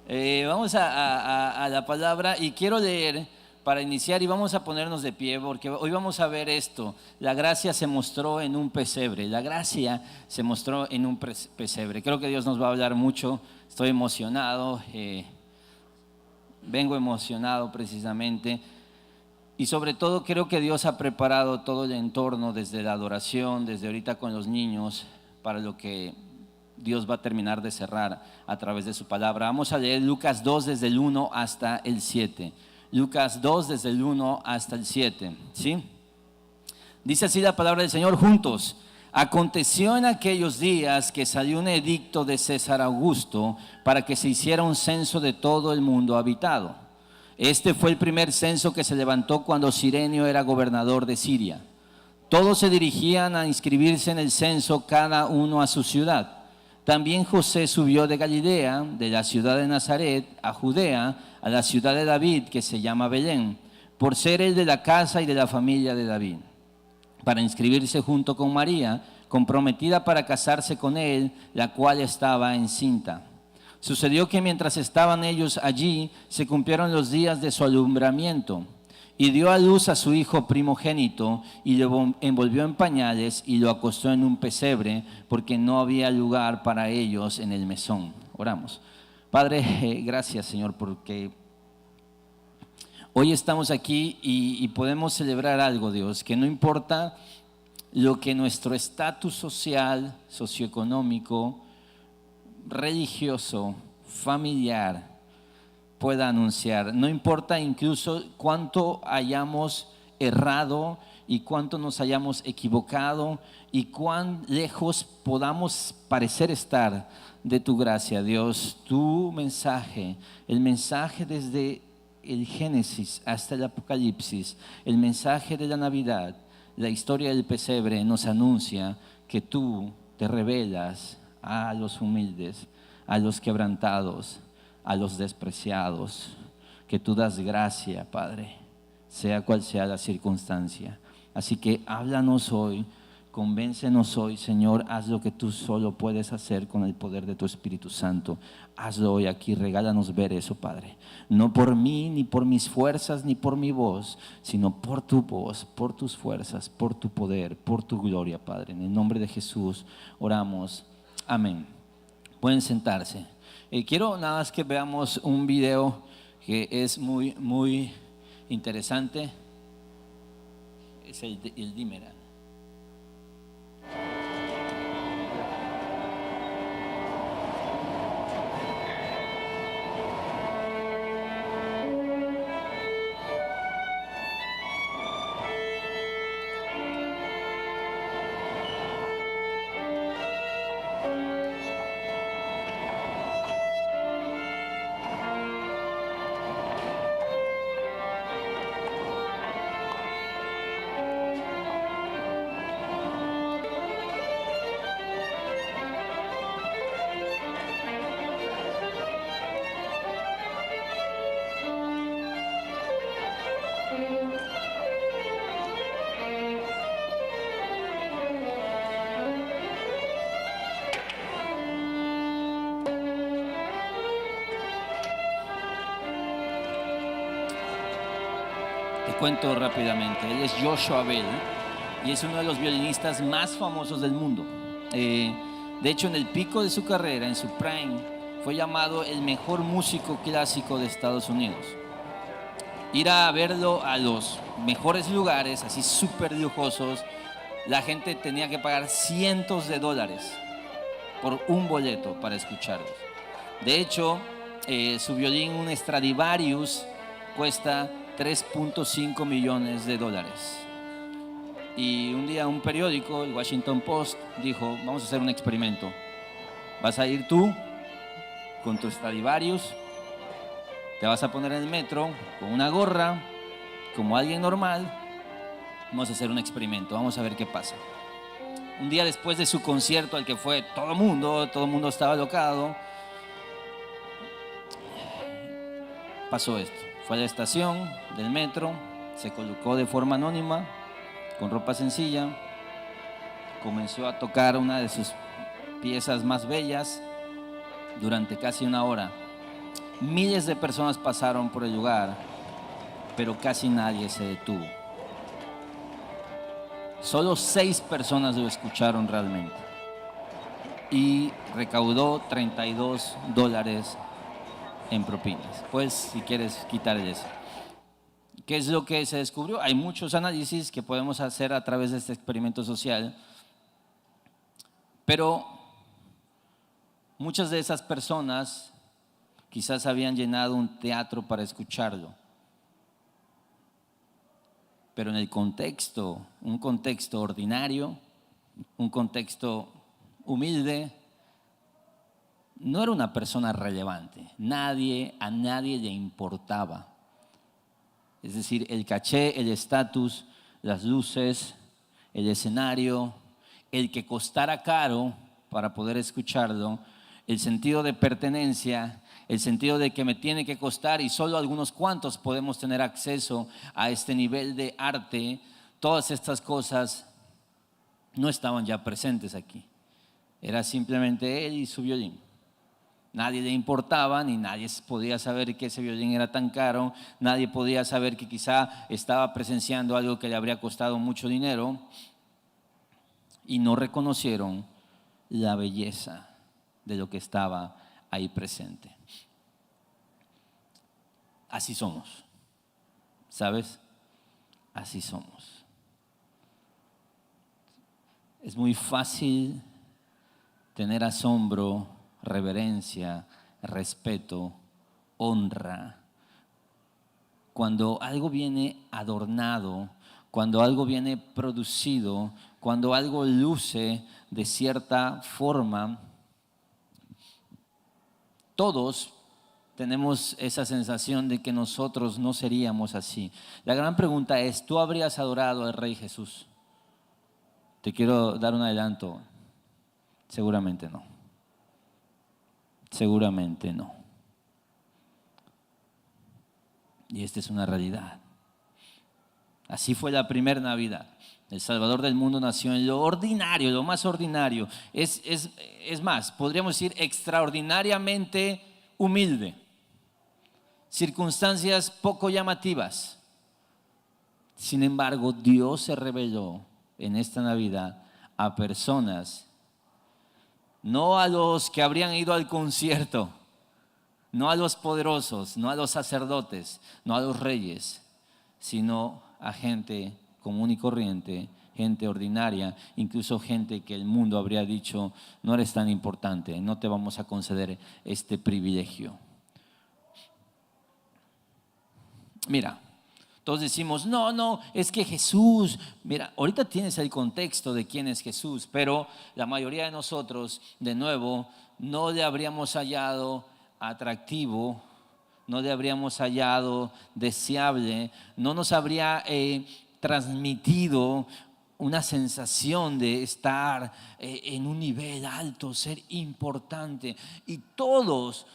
Vamos a la palabra y quiero leer para iniciar y vamos a ponernos de pie porque hoy vamos a ver esto. La gracia se mostró en un pesebre. La gracia se mostró en un pesebre. Creo que Dios nos va a hablar mucho. Estoy emocionado. Vengo emocionado precisamente. Y sobre todo creo que Dios ha preparado todo el entorno desde la adoración, desde ahorita con los niños, para lo que Dios va a terminar de cerrar a través de su palabra. Vamos a leer Lucas 2 desde el 1 hasta el 7. Lucas 2 desde el 1 hasta el 7, ¿sí? Dice así la palabra del Señor juntos. Aconteció en aquellos días que salió un edicto de César Augusto para que se hiciera un censo de todo el mundo habitado. Este fue el primer censo que se levantó cuando Cirenio era gobernador de Siria. Todos se dirigían a inscribirse en el censo, cada uno a su ciudad. También José subió de Galilea, de la ciudad de Nazaret, a Judea, a la ciudad de David, que se llama Belén, por ser él de la casa y de la familia de David, para inscribirse junto con María, comprometida para casarse con él, la cual estaba encinta. Sucedió que mientras estaban ellos allí, se cumplieron los días de su alumbramiento, y dio a luz a su hijo primogénito, y lo envolvió en pañales, y lo acostó en un pesebre, porque no había lugar para ellos en el mesón. Oramos. Padre, gracias Señor, porque hoy estamos aquí y podemos celebrar algo, Dios, que no importa lo que nuestro estatus social, socioeconómico, religioso, familiar pueda anunciar, no importa incluso cuánto hayamos errado y cuánto nos hayamos equivocado y cuán lejos podamos parecer estar de tu gracia, Dios. Tu mensaje, el mensaje desde el Génesis hasta el Apocalipsis, el mensaje de la Navidad, la historia del pesebre nos anuncia que tú te revelas a los humildes, a los quebrantados, a los despreciados, que tú das gracia, Padre, sea cual sea la circunstancia. Así que háblanos hoy, convéncenos hoy, Señor, haz lo que tú solo puedes hacer con el poder de tu Espíritu Santo. Hazlo hoy aquí, regálanos ver eso, Padre. No por mí, ni por mis fuerzas, ni por mi voz, sino por tu voz, por tus fuerzas, por tu poder, por tu gloria, Padre. En el nombre de Jesús oramos. Amén. Pueden sentarse. Quiero nada más que veamos un video que es muy interesante. Es el Dimeran. Cuento rápidamente. Él es Joshua Bell y es uno de los violinistas más famosos del mundo. De hecho, en el pico de su carrera, en su prime, fue llamado el mejor músico clásico de Estados Unidos. Ir a verlo a los mejores lugares, así súper lujosos, la gente tenía que pagar cientos de dólares por un boleto para escucharlos. De hecho, su violín, un Stradivarius, cuesta $3.5 millones. Y un día un periódico, el Washington Post, dijo: vamos a hacer un experimento. Vas a ir tú con tu Stradivarius, te vas a poner en el metro con una gorra, como alguien normal. Vamos a hacer un experimento, vamos a ver qué pasa. Un día después de su concierto al que fue todo el mundo estaba alocado, pasó esto. Fue a la estación del metro, se colocó de forma anónima, con ropa sencilla, comenzó a tocar una de sus piezas más bellas durante casi una hora. Miles de personas pasaron por el lugar, pero casi nadie se detuvo. Solo 6 personas lo escucharon realmente. Y recaudó $32 en propinas. Pues si quieres quitarle eso. ¿Qué es lo que se descubrió? Hay muchos análisis que podemos hacer a través de este experimento social, pero muchas de esas personas quizás habían llenado un teatro para escucharlo. Pero en el contexto, un contexto ordinario, un contexto humilde, no era una persona relevante. A nadie le importaba. Es decir, el caché, el estatus, las luces, el escenario, el que costara caro para poder escucharlo, el sentido de pertenencia, el sentido de que me tiene que costar y solo algunos cuantos podemos tener acceso a este nivel de arte. Todas estas cosas no estaban ya presentes aquí. Era simplemente él y su violín. Nadie le importaba, ni nadie podía saber que ese violín era tan caro, nadie podía saber que quizá estaba presenciando algo que le habría costado mucho dinero, y no reconocieron la belleza de lo que estaba ahí presente. Así somos, ¿sabes? Así somos. Es muy fácil tener asombro, reverencia, respeto, honra, cuando algo viene adornado, cuando algo viene producido, cuando algo luce de cierta forma. Todos tenemos esa sensación de que nosotros no seríamos así. La gran pregunta es, ¿tú habrías adorado al Rey Jesús? Te quiero dar un adelanto. Seguramente no. Seguramente no. Y esta es una realidad. Así fue la primera Navidad. El Salvador del mundo nació en lo ordinario, lo más ordinario. Es más, podríamos decir extraordinariamente humilde. Circunstancias poco llamativas. Sin embargo, Dios se reveló en esta Navidad a personas, no a los que habrían ido al concierto, no a los poderosos, no a los sacerdotes, no a los reyes, sino a gente común y corriente, gente ordinaria, incluso gente que el mundo habría dicho, no eres tan importante, no te vamos a conceder este privilegio. Mira, todos decimos, no, es que Jesús, mira, ahorita tienes el contexto de quién es Jesús, pero la mayoría de nosotros, de nuevo, no le habríamos hallado atractivo, no le habríamos hallado deseable, no nos habría transmitido una sensación de estar en un nivel alto, ser importante. Y todos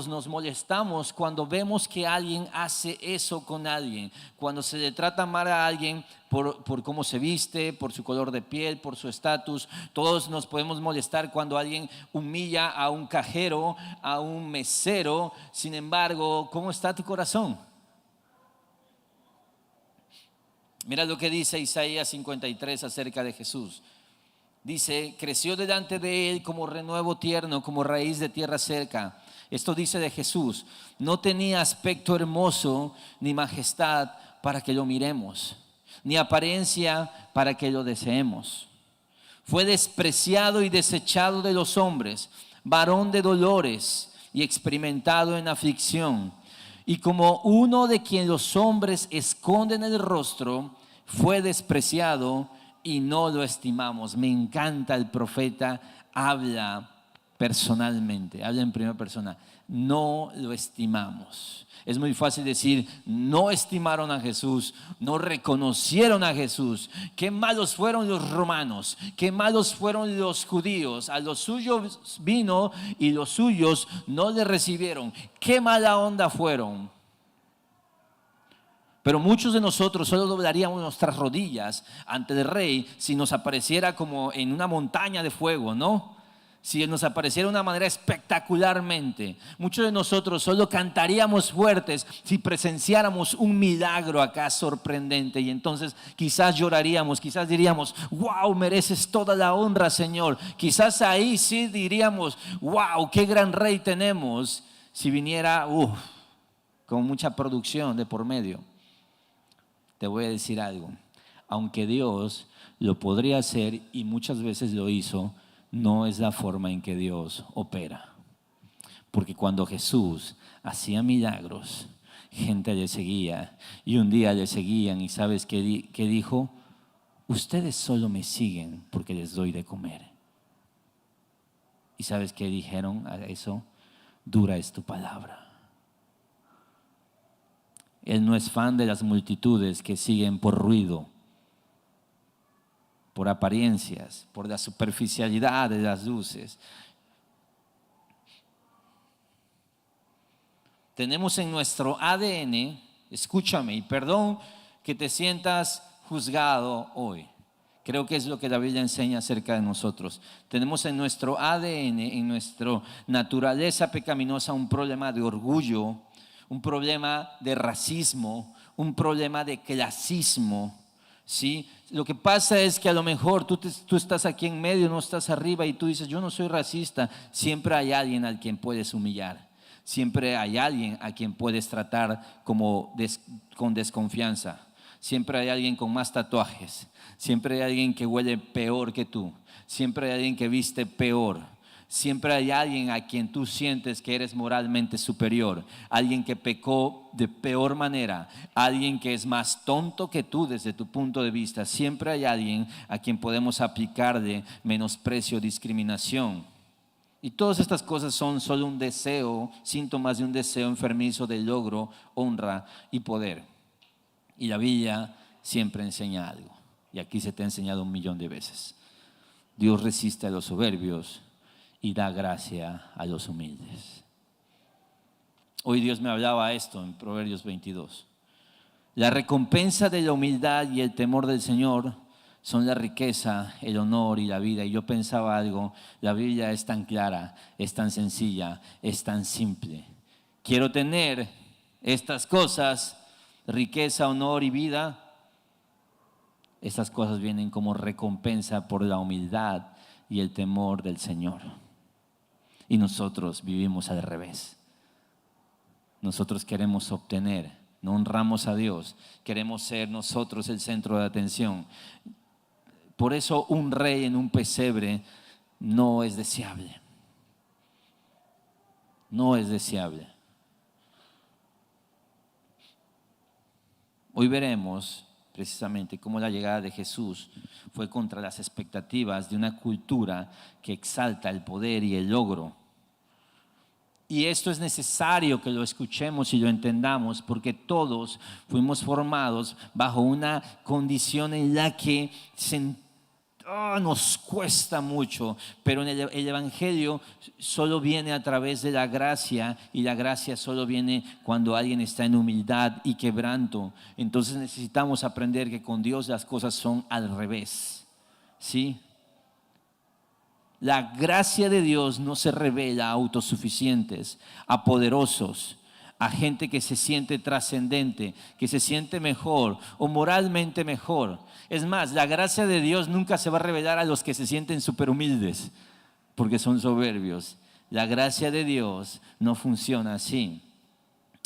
nos molestamos cuando vemos que alguien hace eso con alguien, cuando se le trata mal a alguien por cómo se viste, por su color de piel, por su estatus. Todos nos podemos molestar cuando alguien humilla a un cajero, a un mesero. Sin embargo, ¿cómo está tu corazón? Mira lo que dice Isaías 53 acerca de Jesús. Dice, creció delante de él como renuevo tierno, como raíz de tierra seca. Esto dice de Jesús, no tenía aspecto hermoso ni majestad para que lo miremos, ni apariencia para que lo deseemos. Fue despreciado y desechado de los hombres, varón de dolores y experimentado en aflicción. Y como uno de quien los hombres esconden el rostro, fue despreciado y no lo estimamos. Me encanta el profeta, habla personalmente, habla en primera persona. No lo estimamos. Es muy fácil decir, no estimaron a Jesús, no reconocieron a Jesús. Qué malos fueron los romanos, qué malos fueron los judíos. A los suyos vino y los suyos no le recibieron. Qué mala onda fueron. Pero muchos de nosotros solo doblaríamos nuestras rodillas ante el Rey si nos apareciera como en una montaña de fuego, ¿no? si Él nos apareciera de una manera espectacularmente, muchos de nosotros solo cantaríamos fuertes si presenciáramos un milagro acá sorprendente, y entonces quizás lloraríamos, quizás diríamos, wow, mereces toda la honra, Señor. Quizás ahí sí diríamos, wow, qué gran rey tenemos, si viniera con mucha producción de por medio. Te voy a decir algo, aunque Dios lo podría hacer y muchas veces lo hizo, no es la forma en que Dios opera. Porque cuando Jesús hacía milagros, gente le seguía, y un día le seguían, y ¿sabes qué dijo? Ustedes solo me siguen porque les doy de comer. ¿Y sabes qué dijeron a eso? Dura es tu palabra. Él no es fan de las multitudes que siguen por ruido, por apariencias, por la superficialidad de las luces. Tenemos en nuestro ADN, escúchame, y perdón que te sientas juzgado hoy. Creo que es lo que la Biblia enseña acerca de nosotros. Tenemos en nuestro ADN, en nuestra naturaleza pecaminosa, un problema de orgullo, un problema de racismo, un problema de clasismo. ¿Sí? Lo que pasa es que a lo mejor tú estás aquí en medio, no estás arriba, y tú dices, yo no soy racista. Siempre hay alguien al quien puedes humillar. Siempre hay alguien a quien puedes tratar con desconfianza. Siempre hay alguien con más tatuajes. Siempre hay alguien que huele peor que tú. Siempre hay alguien que viste peor. Siempre hay alguien a quien tú sientes que eres moralmente superior, alguien que pecó de peor manera, alguien que es más tonto que tú desde tu punto de vista. Siempre hay alguien a quien podemos aplicarle menosprecio, discriminación. Y todas estas cosas son solo un deseo, síntomas de un deseo enfermizo de logro, honra y poder. Y la Biblia siempre enseña algo, y aquí se te ha enseñado 1,000,000 de veces. Dios resiste a los soberbios y da gracia a los humildes. Hoy Dios me hablaba esto en Proverbios 22. La recompensa de la humildad y el temor del Señor son la riqueza, el honor y la vida. Y yo pensaba algo, la Biblia es tan clara, es tan sencilla, es tan simple. Quiero tener estas cosas, riqueza, honor y vida. Estas cosas vienen como recompensa por la humildad y el temor del Señor. Y nosotros vivimos al revés. Nosotros queremos obtener, no honramos a Dios, queremos ser nosotros el centro de atención. Por eso un rey en un pesebre no es deseable. No es deseable. Hoy veremos precisamente cómo la llegada de Jesús fue contra las expectativas de una cultura que exalta el poder y el logro. Y esto es necesario que lo escuchemos y lo entendamos, porque todos fuimos formados bajo una condición en la que nos cuesta mucho, pero en el Evangelio solo viene a través de la gracia, y la gracia solo viene cuando alguien está en humildad y quebranto. Entonces necesitamos aprender que con Dios las cosas son al revés, ¿sí? La gracia de Dios no se revela a autosuficientes, a poderosos, a gente que se siente trascendente, que se siente mejor o moralmente mejor. Es más, la gracia de Dios nunca se va a revelar a los que se sienten súper humildes, porque son soberbios. La gracia de Dios no funciona así.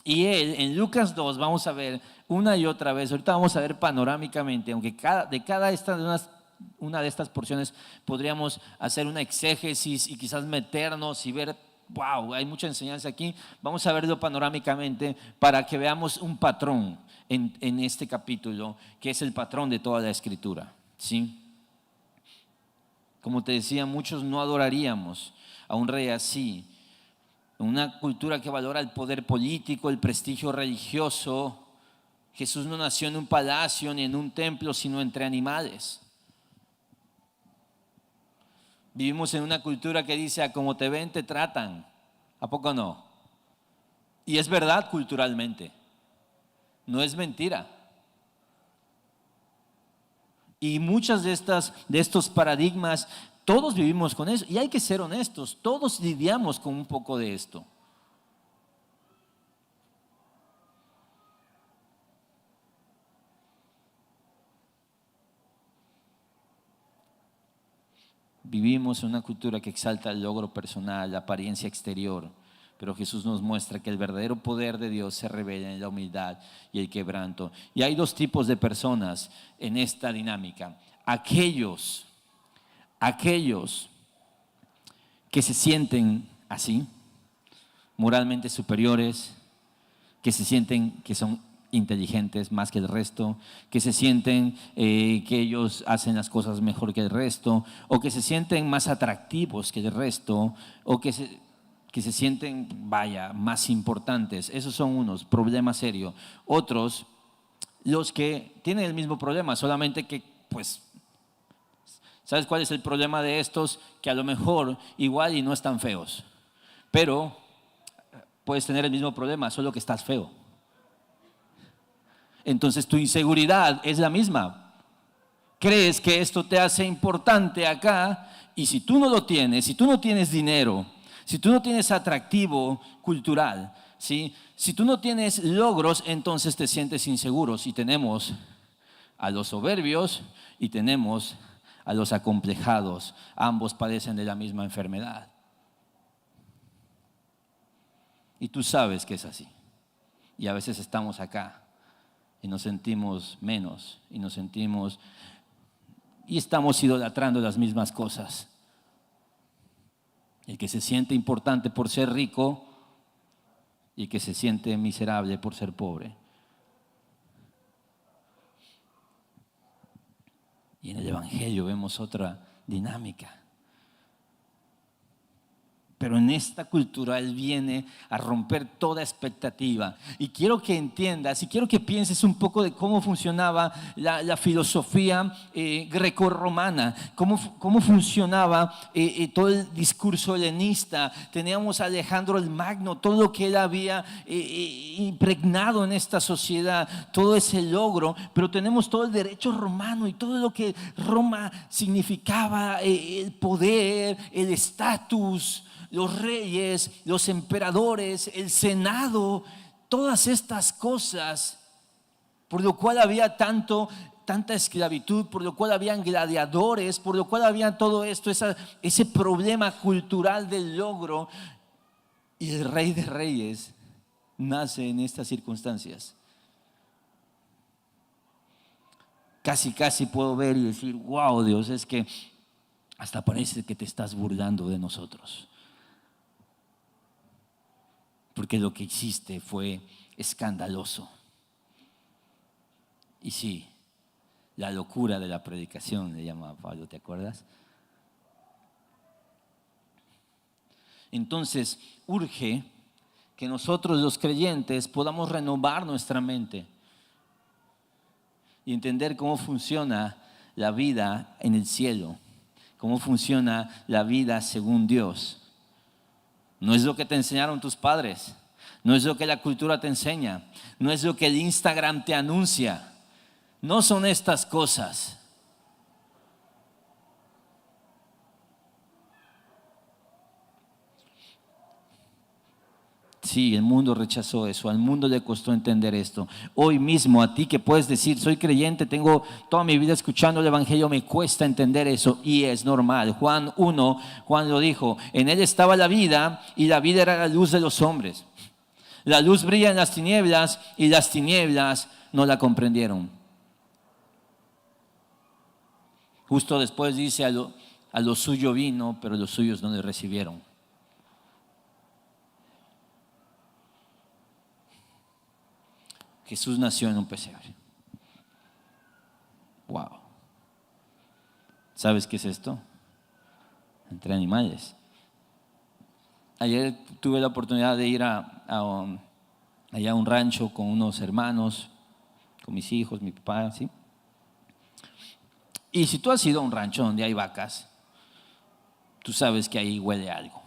Y Él, en Lucas 2, vamos a ver una y otra vez, ahorita vamos a ver panorámicamente, aunque una de estas porciones podríamos hacer una exégesis y quizás meternos y ver, wow, hay mucha enseñanza aquí. Vamos a verlo panorámicamente para que veamos un patrón en este capítulo, que es el patrón de toda la Escritura, ¿sí? Como te decía, muchos no adoraríamos a un rey así. Una cultura que valora el poder político, el prestigio religioso. Jesús no nació en un palacio ni en un templo, sino entre animales. Vivimos en una cultura que dice, a como te ven, te tratan. ¿A poco no? Y es verdad culturalmente. No es mentira. Y muchas de estos paradigmas Todos vivimos con eso y hay que ser honestos, todos lidiamos con un poco de esto. Vivimos en una cultura que exalta el logro personal, la apariencia exterior, pero Jesús nos muestra que el verdadero poder de Dios se revela en la humildad y el quebranto. Y hay dos tipos de personas en esta dinámica. Aquellos que se sienten así, moralmente superiores, que se sienten que son inteligentes más que el resto, que se sienten que ellos hacen las cosas mejor que el resto, o que se sienten más atractivos que el resto, o que se sienten, vaya, más importantes. Esos son unos, problema serio. Otros, los que tienen el mismo problema, solamente que, pues, ¿sabes cuál es el problema de estos? Que a lo mejor igual y no están feos, pero puedes tener el mismo problema, solo que estás feo. Entonces tu inseguridad es la misma. Crees que esto te hace importante acá y si tú no lo tienes, si tú no tienes dinero, si tú no tienes atractivo cultural, ¿sí? Si tú no tienes logros, entonces te sientes inseguro. Y tenemos a los soberbios y tenemos a los acomplejados. Ambos padecen de la misma enfermedad. Y tú sabes que es así. Y a veces estamos acá y nos sentimos menos y nos sentimos y estamos idolatrando las mismas cosas. El que se siente importante por ser rico y el que se siente miserable por ser pobre. Y en el Evangelio vemos otra dinámica. Pero en esta cultura Él viene a romper toda expectativa. Y quiero que entiendas y quiero que pienses un poco de cómo funcionaba la filosofía grecorromana, cómo funcionaba todo el discurso helenista. Teníamos a Alejandro el Magno, todo lo que él había impregnado en esta sociedad, todo ese logro. Pero tenemos todo el derecho romano y todo lo que Roma significaba, el poder, el estatus, los reyes, los emperadores, el senado, todas estas cosas, por lo cual había tanta esclavitud, por lo cual habían gladiadores, por lo cual había todo esto, ese problema cultural del logro. Y el Rey de Reyes nace en estas circunstancias. Casi puedo ver y decir, wow, Dios, es que hasta parece que te estás burlando de nosotros. Porque lo que hiciste fue escandaloso. Y sí, la locura de la predicación le llamaba Pablo, ¿te acuerdas? Entonces, urge que nosotros los creyentes podamos renovar nuestra mente y entender cómo funciona la vida en el cielo, cómo funciona la vida según Dios. No es lo que te enseñaron tus padres, no es lo que la cultura te enseña, no es lo que el Instagram te anuncia, no son estas cosas. Sí, el mundo rechazó eso, al mundo le costó entender esto. Hoy mismo a ti que puedes decir, soy creyente, tengo toda mi vida escuchando el Evangelio, me cuesta entender eso y es normal. Juan 1, Juan lo dijo, en él estaba la vida y la vida era la luz de los hombres. La luz brilla en las tinieblas y las tinieblas no la comprendieron. Justo después dice, a lo suyo vino, pero los suyos no le recibieron. Jesús nació en un pesebre. Wow. ¿Sabes qué es esto? Entre animales. Ayer tuve la oportunidad de ir allá a un rancho con unos hermanos, con mis hijos, mi papá, ¿sí? Y si tú has ido a un rancho donde hay vacas, tú sabes que ahí huele algo.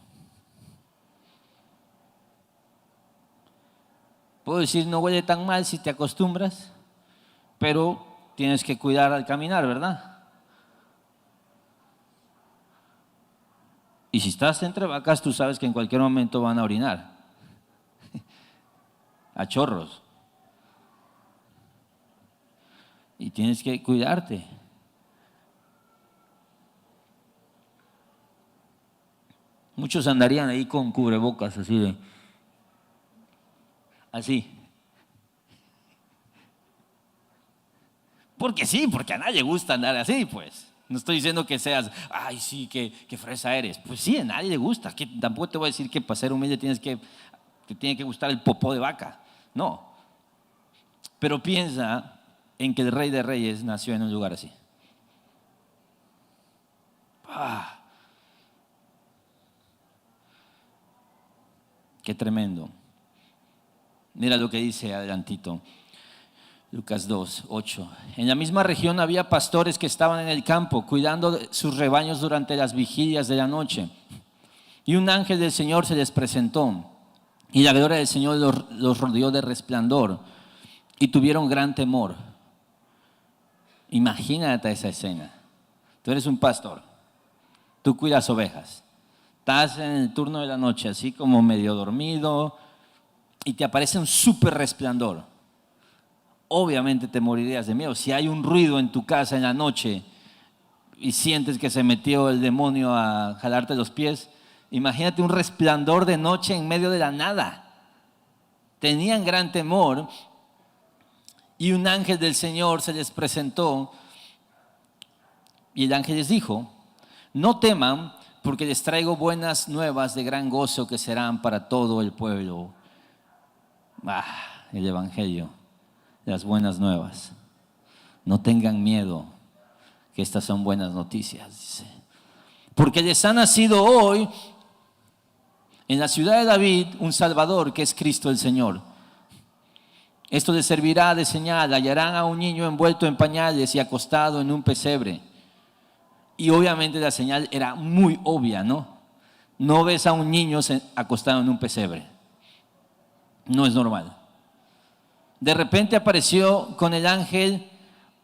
Puedo decir, no huele tan mal si te acostumbras, pero tienes que cuidar al caminar, ¿verdad? Y si estás entre vacas, tú sabes que en cualquier momento van a orinar. A chorros. Y tienes que cuidarte. Muchos andarían ahí con cubrebocas, así. Porque sí, porque a nadie le gusta andar así, pues. No estoy diciendo que seas, ay, sí, qué fresa eres. Pues sí, a nadie le gusta. Que tampoco te voy a decir que para ser humilde te tiene que gustar el popó de vaca. No. Pero piensa en que el Rey de Reyes nació en un lugar así. Qué tremendo. Mira lo que dice adelantito. Lucas 2, 8. En la misma región había pastores que estaban en el campo cuidando de sus rebaños durante las vigilias de la noche. Y un ángel del Señor se les presentó y la gloria del Señor los rodeó de resplandor y tuvieron gran temor. Imagínate esa escena. Tú eres un pastor, tú cuidas ovejas, estás en el turno de la noche así como medio dormido y te aparece un súper resplandor. Obviamente te morirías de miedo. Si hay un ruido en tu casa en la noche y sientes que se metió el demonio a jalarte los pies, imagínate un resplandor de noche en medio de la nada. Tenían gran temor y un ángel del Señor se les presentó y el ángel les dijo: no teman, porque les traigo buenas nuevas de gran gozo que serán para todo el pueblo. El evangelio. Las buenas nuevas. No tengan miedo, que estas son buenas noticias, dice. Porque les ha nacido hoy en la ciudad de David un Salvador, que es Cristo el Señor. Esto les servirá de señal: hallarán a un niño envuelto en pañales y acostado en un pesebre. Y obviamente la señal era muy obvia, ¿no? No ves a un niño acostado en un pesebre. No es normal. De repente apareció con el ángel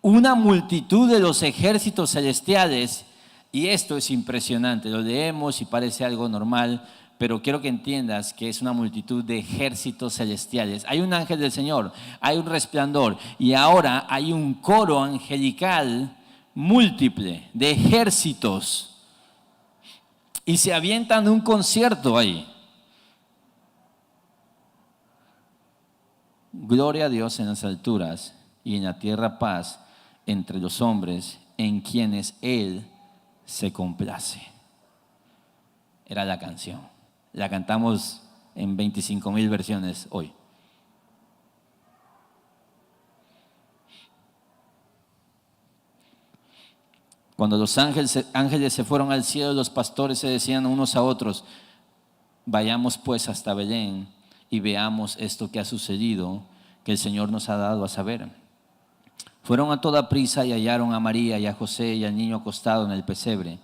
una multitud de los ejércitos celestiales, y esto es impresionante. Lo leemos y parece algo normal, pero quiero que entiendas que es una multitud de ejércitos celestiales. Hay un ángel del Señor, hay un resplandor, y ahora hay un coro angelical múltiple de ejércitos, y se avientan un concierto ahí. Gloria a Dios en las alturas y en la tierra paz entre los hombres en quienes Él se complace. Era la canción. La cantamos en 25,000 versiones hoy. Cuando los ángeles se fueron al cielo, los pastores se decían unos a otros: vayamos pues hasta Belén y veamos esto que ha sucedido, que el Señor nos ha dado a saber. Fueron a toda prisa y hallaron a María y a José y al niño acostado en el pesebre.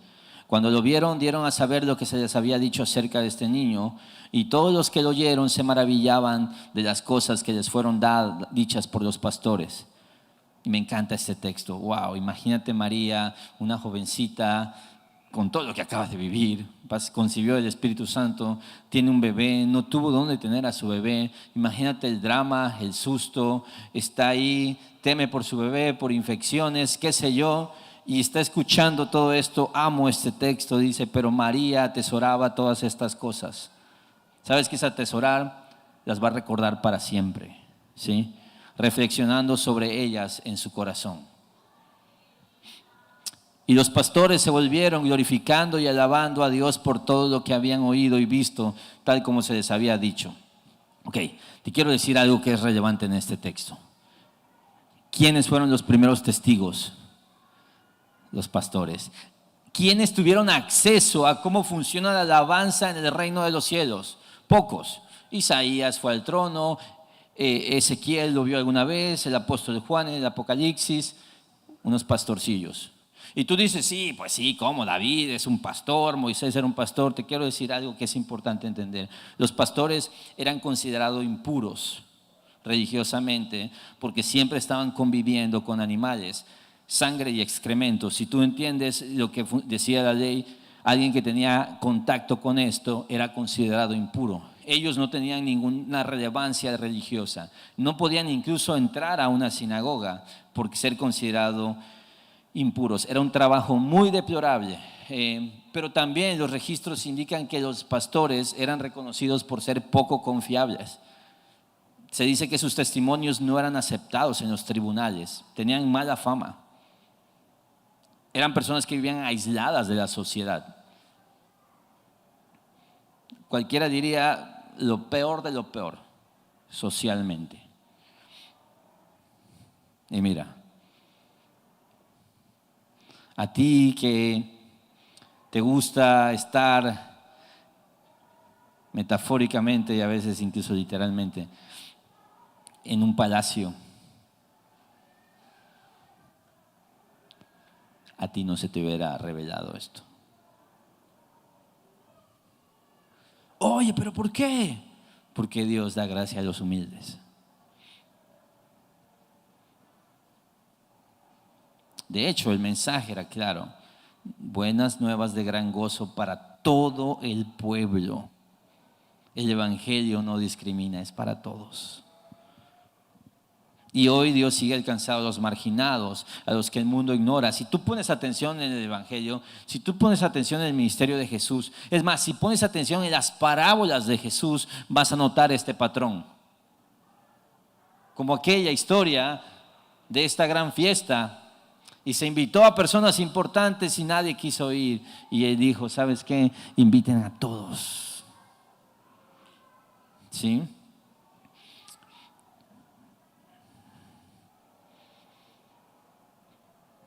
Cuando lo vieron, dieron a saber lo que se les había dicho acerca de este niño, y todos los que lo oyeron se maravillaban de las cosas que les fueron dichas por los pastores. Y me encanta este texto. Wow, imagínate María, una jovencita con todo lo que acabas de vivir, concibió el Espíritu Santo, tiene un bebé, no tuvo dónde tener a su bebé. Imagínate el drama, el susto, está ahí, teme por su bebé, por infecciones, qué sé yo, y está escuchando todo esto. Amo este texto, dice: pero María atesoraba todas estas cosas. ¿Sabes qué es atesorar? Las va a recordar para siempre, ¿sí? Reflexionando sobre ellas en su corazón. Y los pastores se volvieron glorificando y alabando a Dios por todo lo que habían oído y visto, tal como se les había dicho. Ok, te quiero decir algo que es relevante en este texto. ¿Quiénes fueron los primeros testigos? Los pastores. ¿Quiénes tuvieron acceso a cómo funciona la alabanza en el reino de los cielos? Pocos. Isaías fue al trono, Ezequiel lo vio alguna vez, el apóstol Juan en el Apocalipsis, unos pastorcillos. Y tú dices: sí, pues sí, ¿cómo? David es un pastor, Moisés era un pastor. Te quiero decir algo que es importante entender. Los pastores eran considerados impuros religiosamente porque siempre estaban conviviendo con animales, sangre y excrementos. Si tú entiendes lo que decía la ley, alguien que tenía contacto con esto era considerado impuro. Ellos no tenían ninguna relevancia religiosa. No podían incluso entrar a una sinagoga por ser considerados impuros. Era un trabajo muy deplorable. Pero también los registros indican que los pastores eran reconocidos por ser poco confiables. Se dice que sus testimonios no eran aceptados en los tribunales, tenían mala fama. Eran personas que vivían aisladas de la sociedad. Cualquiera diría lo peor de lo peor socialmente. Y mira, a ti que te gusta estar metafóricamente y a veces incluso literalmente en un palacio, a ti no se te hubiera revelado esto. Oye, ¿pero por qué? Porque Dios da gracia a los humildes. De hecho, el mensaje era claro: buenas nuevas de gran gozo para todo el pueblo. El evangelio no discrimina, es para todos. Y hoy Dios sigue alcanzando a los marginados, a los que el mundo ignora. Si tú pones atención en el evangelio, si tú pones atención en el ministerio de Jesús, es más, si pones atención en las parábolas de Jesús, vas a notar este patrón. Como aquella historia de esta gran fiesta, y se invitó a personas importantes y nadie quiso ir. Y él dijo: ¿sabes qué? Inviten a todos. ¿Sí?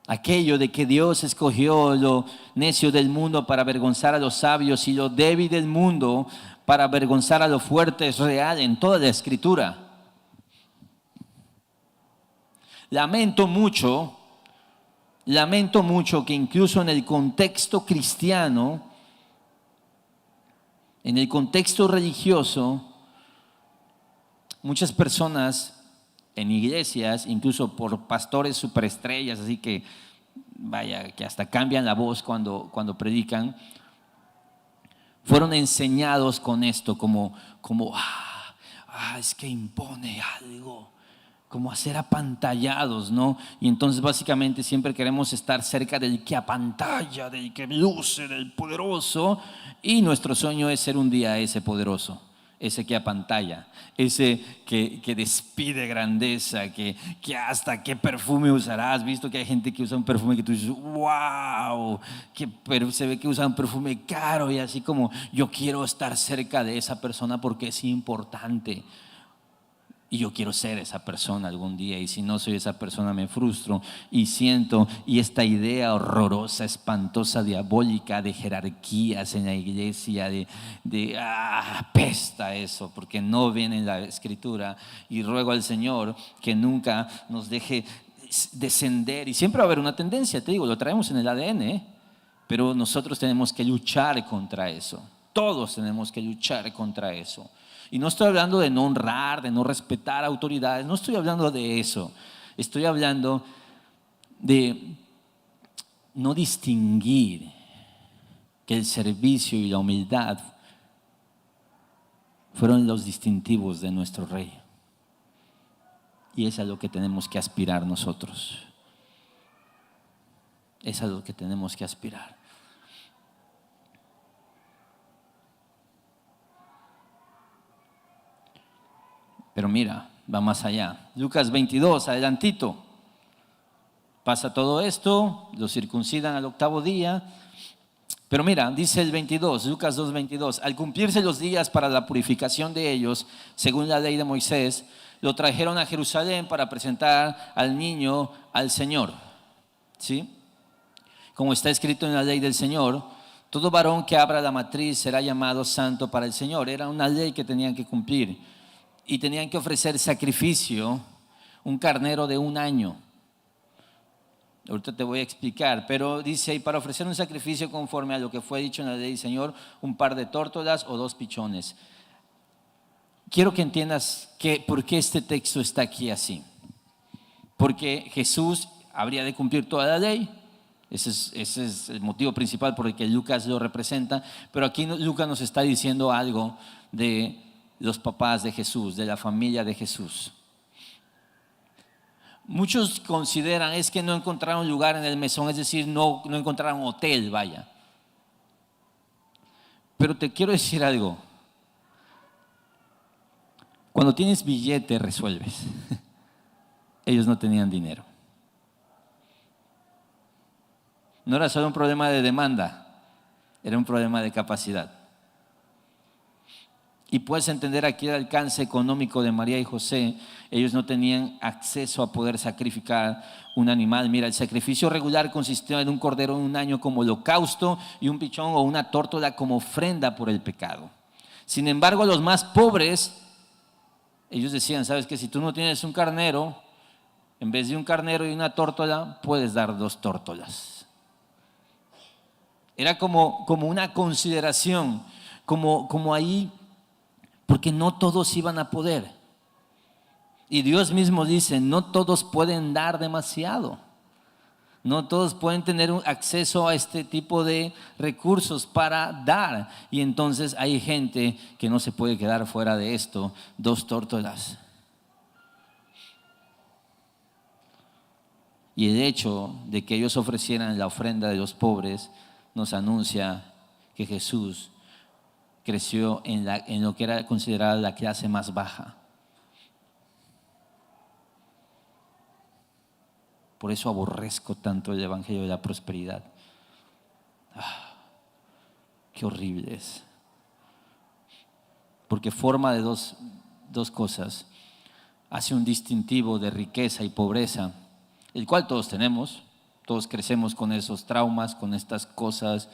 Aquello de que Dios escogió lo necio del mundo para avergonzar a los sabios y lo débil del mundo para avergonzar a lo fuerte es real en toda la Escritura. Lamento mucho que incluso en el contexto cristiano, en el contexto religioso, muchas personas en iglesias, incluso por pastores superestrellas, así que vaya, que hasta cambian la voz cuando predican, fueron enseñados con esto, como es que impone algo, como a ser apantallados, ¿no? Y entonces básicamente siempre queremos estar cerca del que apantalla, del que luce, del poderoso, y nuestro sueño es ser un día ese poderoso, ese que apantalla, ese que despide grandeza, que hasta qué perfume usarás. Visto que hay gente que usa un perfume que tú dices: wow, pero se ve que usa un perfume caro, y así como yo quiero estar cerca de esa persona porque es importante. Y yo quiero ser esa persona algún día, y si no soy esa persona me frustro y siento, y esta idea horrorosa, espantosa, diabólica de jerarquías en la iglesia, apesta eso, porque no viene en la Escritura. Y ruego al Señor que nunca nos deje descender, y siempre va a haber una tendencia, te digo, lo traemos en el ADN, pero nosotros tenemos que luchar contra eso. Todos tenemos que luchar contra eso. Y no estoy hablando de no honrar, de no respetar autoridades, no estoy hablando de eso. Estoy hablando de no distinguir que el servicio y la humildad fueron los distintivos de nuestro Rey. Y es a lo que tenemos que aspirar nosotros. Es a lo que tenemos que aspirar. Pero mira, va más allá. Lucas 22, adelantito. Pasa todo esto, lo circuncidan al 8º día. Pero mira, dice el 22, Lucas 2:22. Al cumplirse los días para la purificación de ellos, según la ley de Moisés, lo trajeron a Jerusalén para presentar al niño al Señor. ¿Sí? Como está escrito en la ley del Señor, todo varón que abra la matriz será llamado santo para el Señor. Era una ley que tenían que cumplir. Y tenían que ofrecer sacrificio, un carnero de 1 año. Ahorita te voy a explicar, pero dice: y para ofrecer un sacrificio conforme a lo que fue dicho en la ley del Señor, un par de tórtolas o 2 pichones. Quiero que entiendas por qué este texto está aquí así. Porque Jesús habría de cumplir toda la ley, Ese es el motivo principal por el que Lucas lo representa. Pero aquí Lucas nos está diciendo algo de los papás de Jesús, de la familia de Jesús. Muchos consideran es que no encontraron lugar en el mesón, es decir, no encontraron hotel, vaya. Pero te quiero decir algo. Cuando tienes billete, resuelves. Ellos no tenían dinero. No era solo un problema de demanda, era un problema de capacidad. Y puedes entender aquí el alcance económico de María y José. Ellos no tenían acceso a poder sacrificar un animal. Mira, el sacrificio regular consistía en un cordero de un año como holocausto y un pichón o una tórtola como ofrenda por el pecado. Sin embargo, a los más pobres, ellos decían, ¿sabes qué? Si tú no tienes un carnero, en vez de un carnero y una tórtola, puedes dar 2 tórtolas. Era como una consideración, como ahí, porque no todos iban a poder. Y Dios mismo dice, no todos pueden dar demasiado. No todos pueden tener acceso a este tipo de recursos para dar. Y entonces hay gente que no se puede quedar fuera de esto. 2 tórtolas. Y el hecho de que ellos ofrecieran la ofrenda de los pobres nos anuncia que Jesús creció en lo que era considerada la clase más baja. Por eso aborrezco tanto el evangelio de la prosperidad. Qué horrible es. Porque forma de dos cosas. Hace un distintivo de riqueza y pobreza, el cual todos tenemos. Todos crecemos con esos traumas, con estas cosas,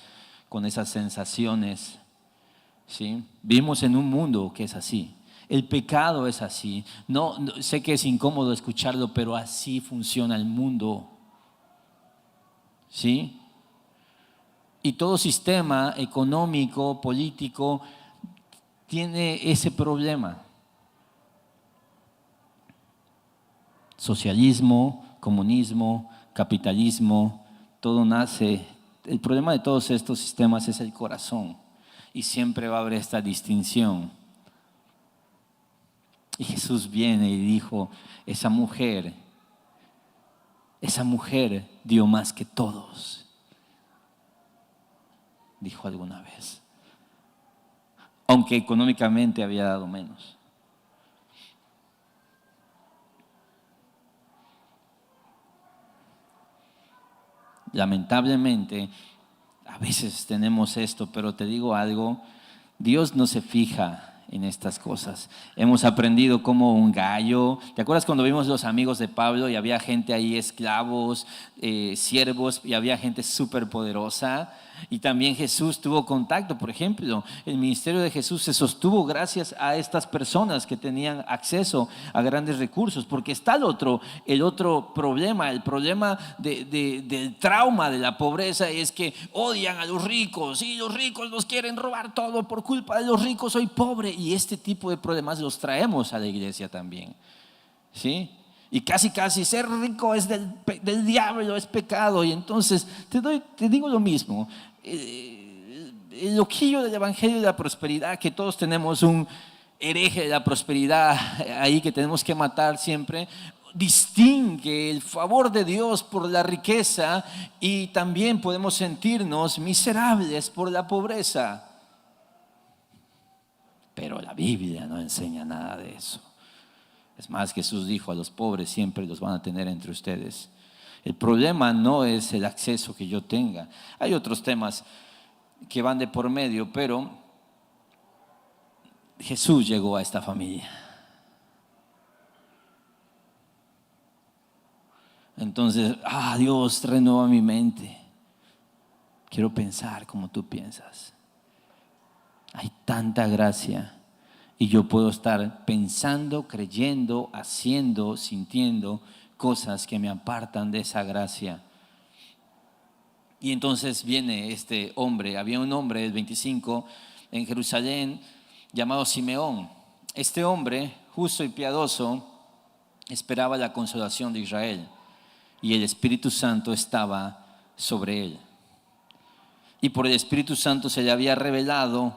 con esas sensaciones. ¿Sí? Vivimos en un mundo que es así. El pecado es así. No, sé que es incómodo escucharlo, pero así funciona el mundo. ¿Sí? Y todo sistema económico, político, tiene ese problema. Socialismo, comunismo, capitalismo, todo nace. El problema de todos estos sistemas es el corazón. Y siempre va a haber esta distinción. Y Jesús viene y dijo, esa mujer dio más que todos. Dijo alguna vez. Aunque económicamente había dado menos. Lamentablemente, a veces tenemos esto, pero te digo algo, Dios no se fija en estas cosas. Hemos aprendido como un gallo. ¿Te acuerdas cuando vimos los amigos de Pablo y había gente ahí, esclavos, siervos, y había gente súper poderosa? Y también Jesús tuvo contacto. Por ejemplo, el ministerio de Jesús se sostuvo gracias a estas personas que tenían acceso a grandes recursos, porque está el otro problema, el problema del trauma de la pobreza es que odian a los ricos y los ricos nos quieren robar todo, por culpa de los ricos soy pobre, y este tipo de problemas los traemos a la iglesia también, ¿sí? Y casi ser rico es del diablo, es pecado. Y entonces te digo lo mismo. El loquillo del evangelio de la prosperidad, que todos tenemos un hereje de la prosperidad ahí que tenemos que matar siempre, distingue el favor de Dios por la riqueza, y también podemos sentirnos miserables por la pobreza. Pero la Biblia no enseña nada de eso. Es más, Jesús dijo, a los pobres siempre los van a tener entre ustedes. El problema no es el acceso que yo tenga. Hay otros temas que van de por medio, pero Jesús llegó a esta familia. Entonces, Dios, renueva mi mente. Quiero pensar como tú piensas. Hay tanta gracia. Y yo puedo estar pensando, creyendo, haciendo, sintiendo cosas que me apartan de esa gracia. Y entonces viene este hombre. Había un hombre, el 25, en Jerusalén, llamado Simeón. Este hombre, justo y piadoso, esperaba la consolación de Israel. Y el Espíritu Santo estaba sobre él. Y por el Espíritu Santo se le había revelado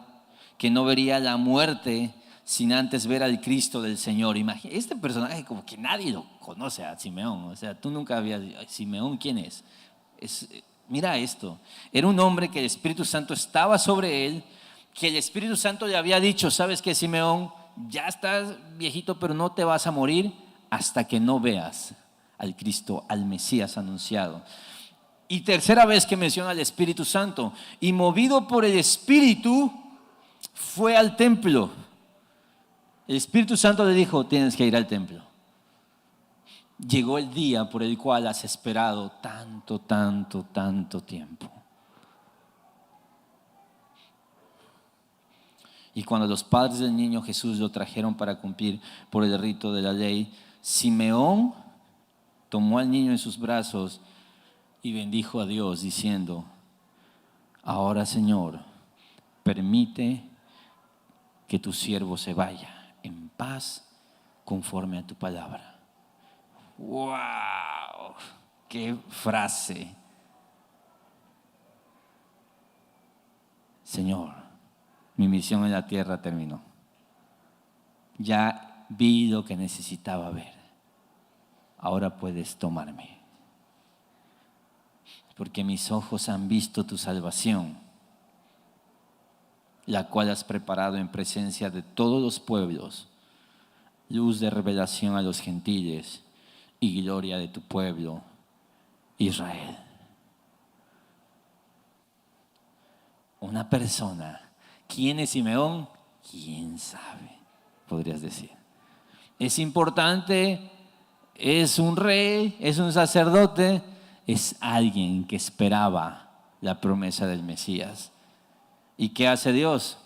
que no vería la muerte sin antes ver al Cristo del Señor. Imagínate, este personaje como que nadie lo conoce a Simeón. O sea, tú nunca habías dicho, Simeón, ¿quién es? Mira esto, era un hombre que el Espíritu Santo estaba sobre él, que el Espíritu Santo le había dicho, ¿sabes qué, Simeón? Ya estás viejito, pero no te vas a morir hasta que no veas al Cristo, al Mesías anunciado. Y tercera vez que menciona al Espíritu Santo, y movido por el Espíritu, fue al templo. El Espíritu Santo le dijo, tienes que ir al templo. Llegó el día por el cual has esperado tanto tiempo. Y cuando los padres del niño Jesús lo trajeron para cumplir por el rito de la ley, Simeón tomó al niño en sus brazos y bendijo a Dios diciendo, ahora, Señor, permite que tu siervo se vaya en paz conforme a tu palabra. ¡Wow! ¡Qué frase! Señor, mi misión en la tierra terminó. Ya vi lo que necesitaba ver. Ahora puedes tomarme. Porque mis ojos han visto tu salvación, la cual has preparado en presencia de todos los pueblos, luz de revelación a los gentiles y gloria de tu pueblo, Israel. Una persona. ¿Quién es Simeón? ¿Quién sabe? Podrías decir. Es importante, es un rey, es un sacerdote, es alguien que esperaba la promesa del Mesías. ¿Y qué hace Dios?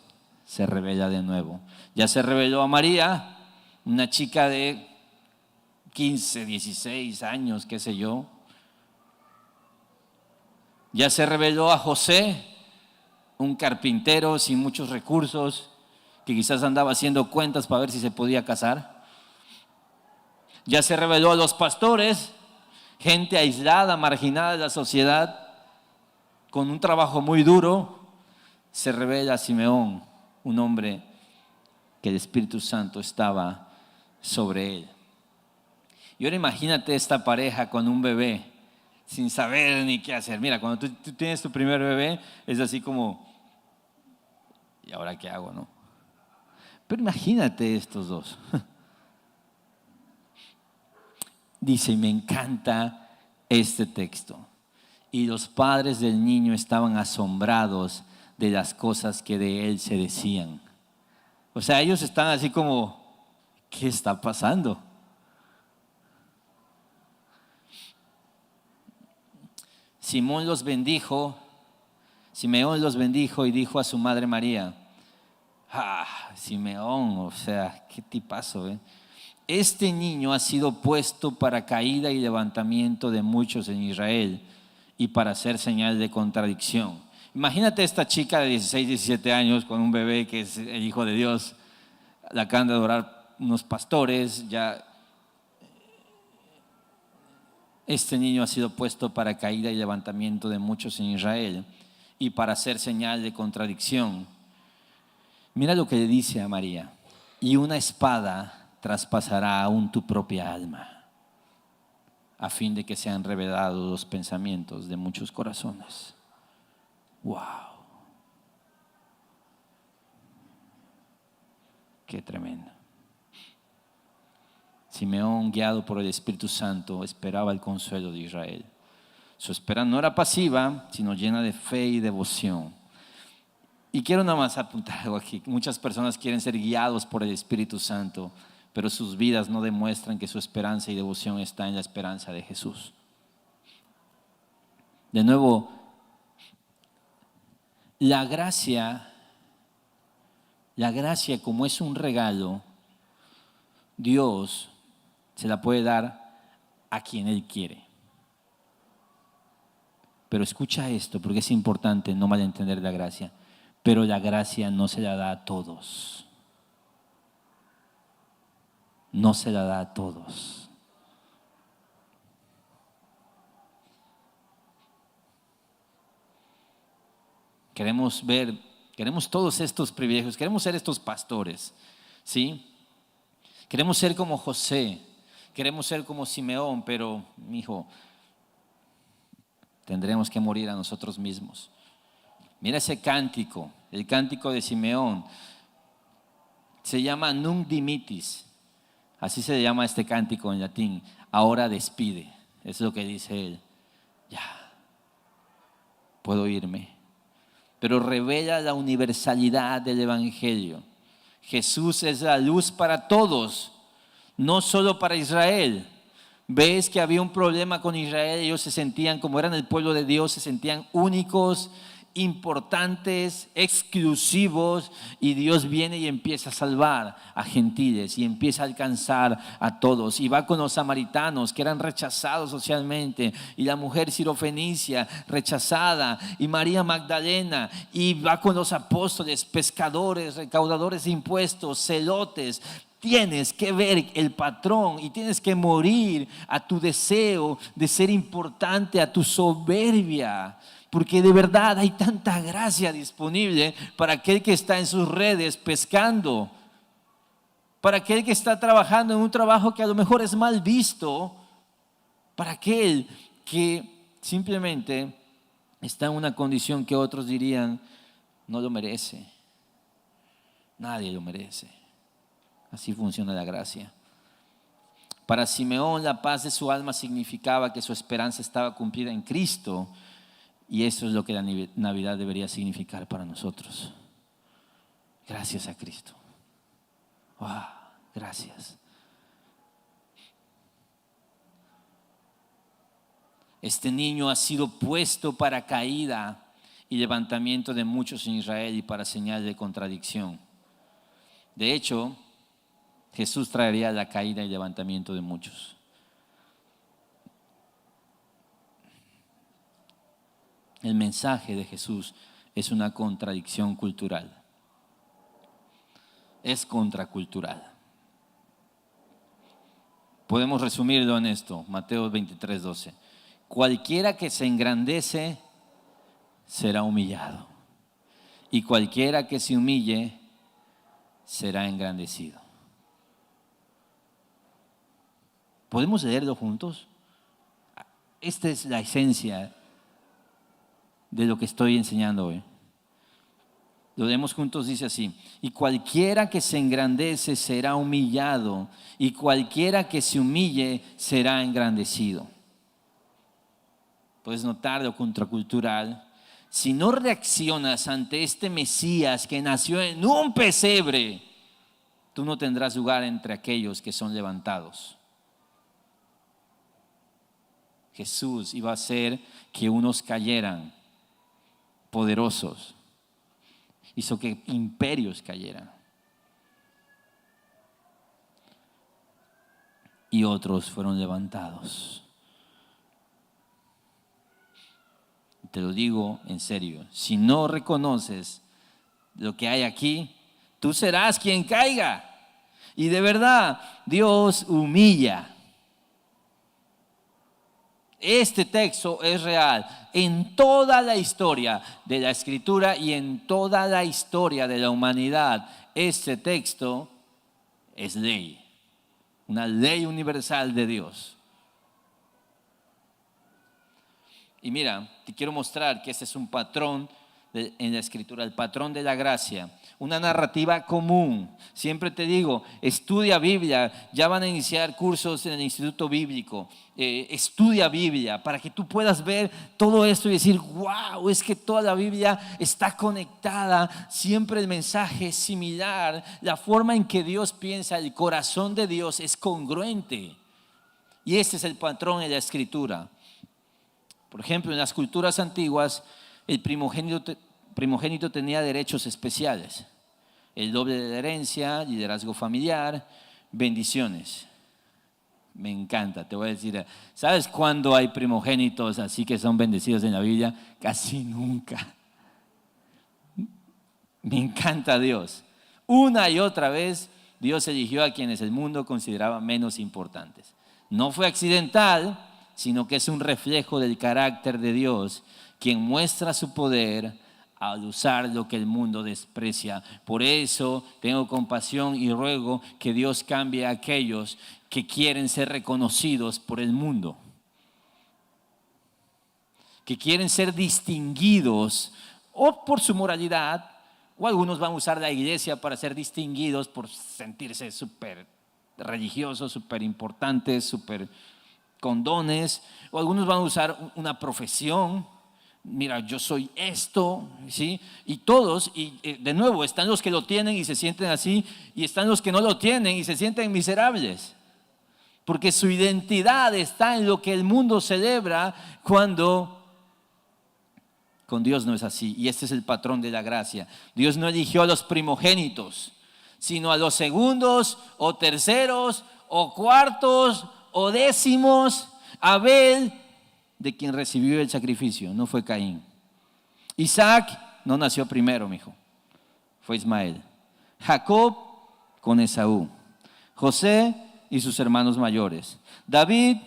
Se revela de nuevo. Ya se reveló a María, una chica de 15, 16 años, qué sé yo. Ya se reveló a José, un carpintero sin muchos recursos, que quizás andaba haciendo cuentas para ver si se podía casar. Ya se reveló a los pastores, gente aislada, marginada de la sociedad, con un trabajo muy duro. Se revela a Simeón, un hombre que el Espíritu Santo estaba sobre él. Y ahora imagínate esta pareja con un bebé, sin saber ni qué hacer. Mira, cuando tú tienes tu primer bebé, es así como, ¿y ahora qué hago, no? Pero imagínate estos dos. Dice, y me encanta este texto. Y los padres del niño estaban asombrados de las cosas que de él se decían. O sea, ellos están así como, ¿qué está pasando? Simeón los bendijo y dijo a su madre María, Simeón, o sea, qué tipazo, ¿eh? Este niño ha sido puesto para caída y levantamiento de muchos en Israel y para hacer señal de contradicción. Imagínate esta chica de 16, 17 años con un bebé que es el Hijo de Dios, la acaban de adorar unos pastores, ya. Este niño ha sido puesto para caída y levantamiento de muchos en Israel y para hacer señal de contradicción. Mira lo que le dice a María, y una espada traspasará aún tu propia alma, a fin de que sean revelados los pensamientos de muchos corazones. ¡Wow! ¡Qué tremendo! Simeón, guiado por el Espíritu Santo, esperaba el consuelo de Israel. Su espera no era pasiva, sino llena de fe y devoción. Y quiero nada más apuntar algo aquí. Muchas personas quieren ser guiados por el Espíritu Santo, pero sus vidas no demuestran que su esperanza y devoción está en la esperanza de Jesús. De nuevo, la gracia como es un regalo, Dios se la puede dar a quien Él quiere. Pero escucha esto, porque es importante no malentender la gracia. Pero la gracia no se la da a todos. No se la da a todos. queremos todos estos privilegios, queremos ser estos pastores, ¿sí? Queremos ser como José, queremos ser como Simeón, pero, mi hijo, tendremos que morir a nosotros mismos. Mira ese cántico, el cántico de Simeón, se llama Nunc Dimittis, así se llama este cántico en latín, ahora despide, es lo que dice él, ya, puedo irme, pero revela la universalidad del Evangelio. Jesús es la luz para todos, no solo para Israel. Ves que había un problema con Israel, ellos se sentían, como eran el pueblo de Dios, se sentían únicos, importantes, exclusivos, y Dios viene y empieza a salvar a gentiles y empieza a alcanzar a todos, y va con los samaritanos que eran rechazados socialmente, y la mujer sirofenicia rechazada, y María Magdalena, y va con los apóstoles, pescadores, recaudadores de impuestos, celotes. Tienes que ver el patrón y tienes que morir a tu deseo de ser importante, a tu soberbia, porque de verdad hay tanta gracia disponible para aquel que está en sus redes pescando, para aquel que está trabajando en un trabajo que a lo mejor es mal visto, para aquel que simplemente está en una condición que otros dirían no lo merece, nadie lo merece. Así funciona la gracia. Para Simeón, la paz de su alma significaba que su esperanza estaba cumplida en Cristo, y eso es lo que la Navidad debería significar para nosotros. Gracias a Cristo. Wow, gracias. Este niño ha sido puesto para caída y levantamiento de muchos en Israel y para señal de contradicción. De hecho, Jesús traería la caída y levantamiento de muchos. El mensaje de Jesús es una contradicción cultural. Es contracultural. Podemos resumirlo en esto, Mateo 23:12. Cualquiera que se engrandece será humillado, y cualquiera que se humille será engrandecido. ¿Podemos leerlo juntos? Esta es la esencia de lo que estoy enseñando hoy. Lo leemos juntos, dice así: y cualquiera que se engrandece será humillado, y cualquiera que se humille será engrandecido. Puedes notar lo contracultural. Si no reaccionas ante este Mesías que nació en un pesebre, tú no tendrás lugar entre aquellos que son levantados. Jesús iba a hacer que unos cayeran poderosos, hizo que imperios cayeran y otros fueron levantados. Te lo digo en serio, si no reconoces lo que hay aquí, tú serás quien caiga. Y de verdad, Dios humilla. Este texto es real en toda la historia de la Escritura y en toda la historia de la humanidad. Este texto es ley, una ley universal de Dios. Y mira, te quiero mostrar que este es un patrón en la Escritura, el patrón de la gracia, una narrativa común. Siempre te digo, estudia Biblia, ya van a iniciar cursos en el Instituto Bíblico, estudia Biblia para que tú puedas ver todo esto y decir, wow, es que toda la Biblia está conectada, siempre el mensaje es similar, la forma en que Dios piensa, el corazón de Dios es congruente, y este es el patrón en la Escritura. Por ejemplo, en las culturas antiguas, el primogénito tenía derechos especiales, el doble de la herencia, liderazgo familiar, bendiciones. Me encanta, te voy a decir, ¿sabes cuándo hay primogénitos así que son bendecidos en la Biblia? Casi nunca. Me encanta Dios. Una y otra vez Dios eligió a quienes el mundo consideraba menos importantes. No fue accidental, sino que es un reflejo del carácter de Dios, quien muestra su poder al usar lo que el mundo desprecia. Por eso tengo compasión y ruego que Dios cambie a aquellos que quieren ser reconocidos por el mundo, que quieren ser distinguidos o por su moralidad, o algunos van a usar la iglesia para ser distinguidos por sentirse súper religiosos, súper importantes, súper con dones, o algunos van a usar una profesión. Mira, yo soy esto, ¿sí? Y todos, y de nuevo, están los que lo tienen y se sienten así, y están los que no lo tienen y se sienten miserables, porque su identidad está en lo que el mundo celebra, cuando con Dios no es así. Y este es el patrón de la gracia. Dios no eligió a los primogénitos, sino a los segundos o terceros o cuartos o décimos. Abel, de quien recibió el sacrificio, no fue Caín. Isaac no nació primero, mijo, fue Ismael. Jacob con Esaú. José y sus hermanos mayores. David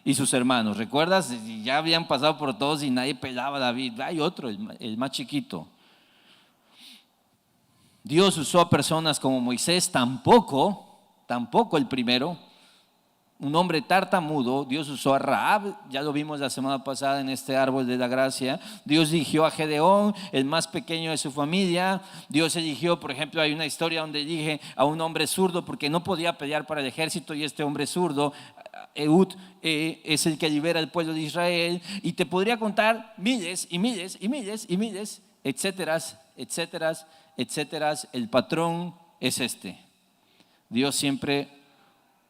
y sus hermanos. ¿Recuerdas? Ya habían pasado por todos y nadie pelaba a David. Hay otro, el más chiquito. Dios usó a personas como Moisés, tampoco el primero. Un hombre tartamudo. Dios usó a Rahab, ya lo vimos la semana pasada en este árbol de la gracia. Dios eligió a Gedeón, el más pequeño de su familia. Dios eligió, por ejemplo, hay una historia donde dije a un hombre zurdo porque no podía pelear para el ejército, y este hombre zurdo, Ehud, es el que libera al pueblo de Israel. Y te podría contar miles y miles y miles y miles, etcétera, etcétera, etcétera. El patrón es este. Dios siempre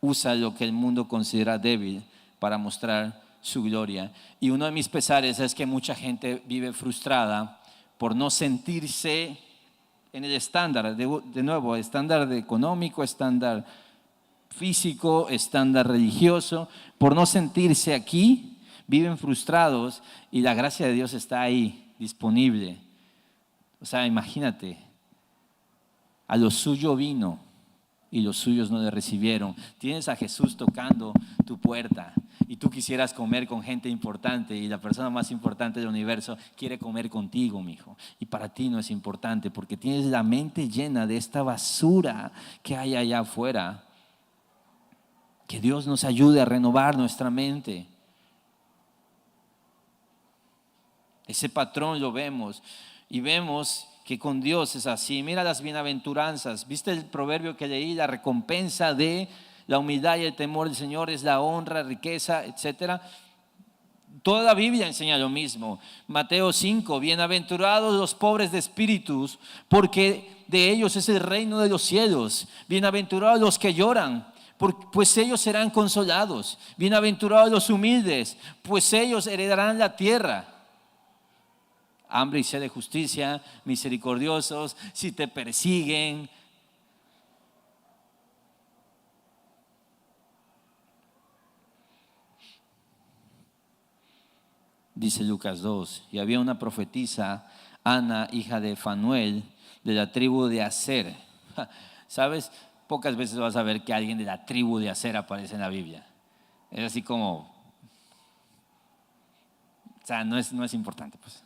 usa lo que el mundo considera débil para mostrar su gloria. Y uno de mis pesares es que mucha gente vive frustrada por no sentirse en el estándar, de nuevo, estándar económico, estándar físico, estándar religioso. Por no sentirse aquí, viven frustrados, y la gracia de Dios está ahí, disponible. O sea, imagínate, a lo suyo vino y los suyos no le recibieron. Tienes a Jesús tocando tu puerta y tú quisieras comer con gente importante, y la persona más importante del universo quiere comer contigo, mijo, y para ti no es importante porque tienes la mente llena de esta basura que hay allá afuera. Que Dios nos ayude a renovar nuestra mente. Ese patrón lo vemos, y vemos que con Dios es así. Mira las bienaventuranzas. ¿Viste el proverbio que leí? La recompensa de la humildad y el temor del Señor es la honra, riqueza, etcétera. Toda la Biblia enseña lo mismo. Mateo 5, bienaventurados los pobres de espíritus, porque de ellos es el reino de los cielos. Bienaventurados los que lloran, pues ellos serán consolados. Bienaventurados los humildes, pues ellos heredarán la tierra. Hambre y sed de justicia, misericordiosos, si te persiguen. Dice Lucas 2, y había una profetisa, Ana, hija de Fanuel, de la tribu de Aser. ¿Sabes? Pocas veces vas a ver que alguien de la tribu de Aser aparece en la Biblia. Es así como, o sea, no es importante, pues.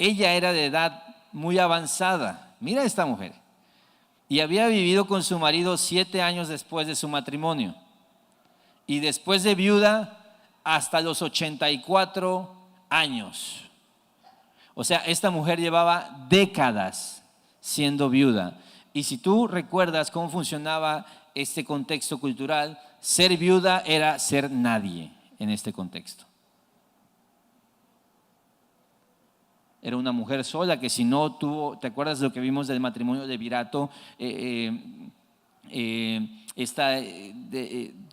Ella era de edad muy avanzada. Mira esta mujer. Y había vivido con su marido 7 años después de su matrimonio. Y después de viuda hasta los 84 años. O sea, esta mujer llevaba décadas siendo viuda. Y si tú recuerdas cómo funcionaba este contexto cultural, ser viuda era ser nadie en este contexto. Era una mujer sola que si no tuvo, ¿te acuerdas de lo que vimos del matrimonio de Virato? Que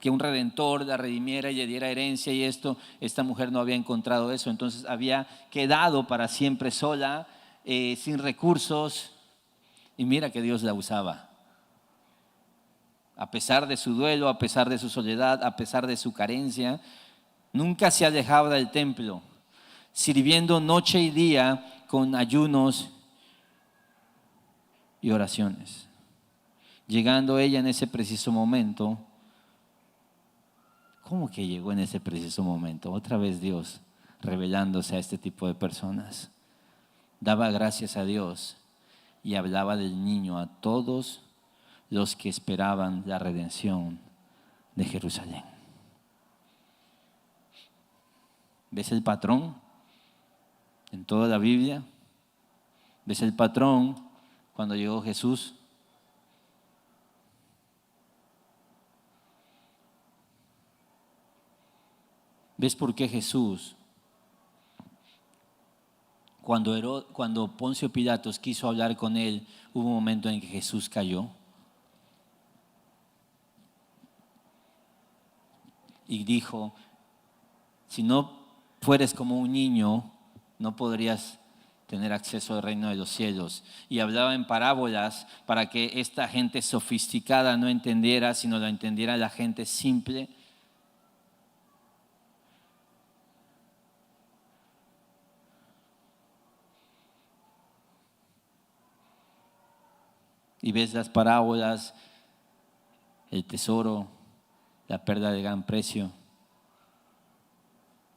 un redentor la redimiera y le diera herencia y esto. Esta mujer no había encontrado eso, entonces había quedado para siempre sola, sin recursos, y mira que Dios la usaba. A pesar de su duelo, a pesar de su soledad, a pesar de su carencia, nunca se alejaba del templo, sirviendo noche y día con ayunos y oraciones. Llegando ella en ese preciso momento. ¿Cómo que llegó en ese preciso momento? Otra vez Dios revelándose a este tipo de personas. daba gracias a Dios y hablaba del niño a todos los que esperaban la redención de Jerusalén. ¿Ves el patrón en toda la Biblia? ¿Ves el patrón cuando llegó Jesús? ¿Ves por qué Jesús, cuando Poncio Pilatos quiso hablar con él, hubo un momento en que Jesús cayó? Y dijo, si no fueres como un niño, no podrías tener acceso al reino de los cielos. Y hablaba en parábolas para que esta gente sofisticada no entendiera, sino lo entendiera la gente simple. Y ves las parábolas, el tesoro, la perla de gran precio.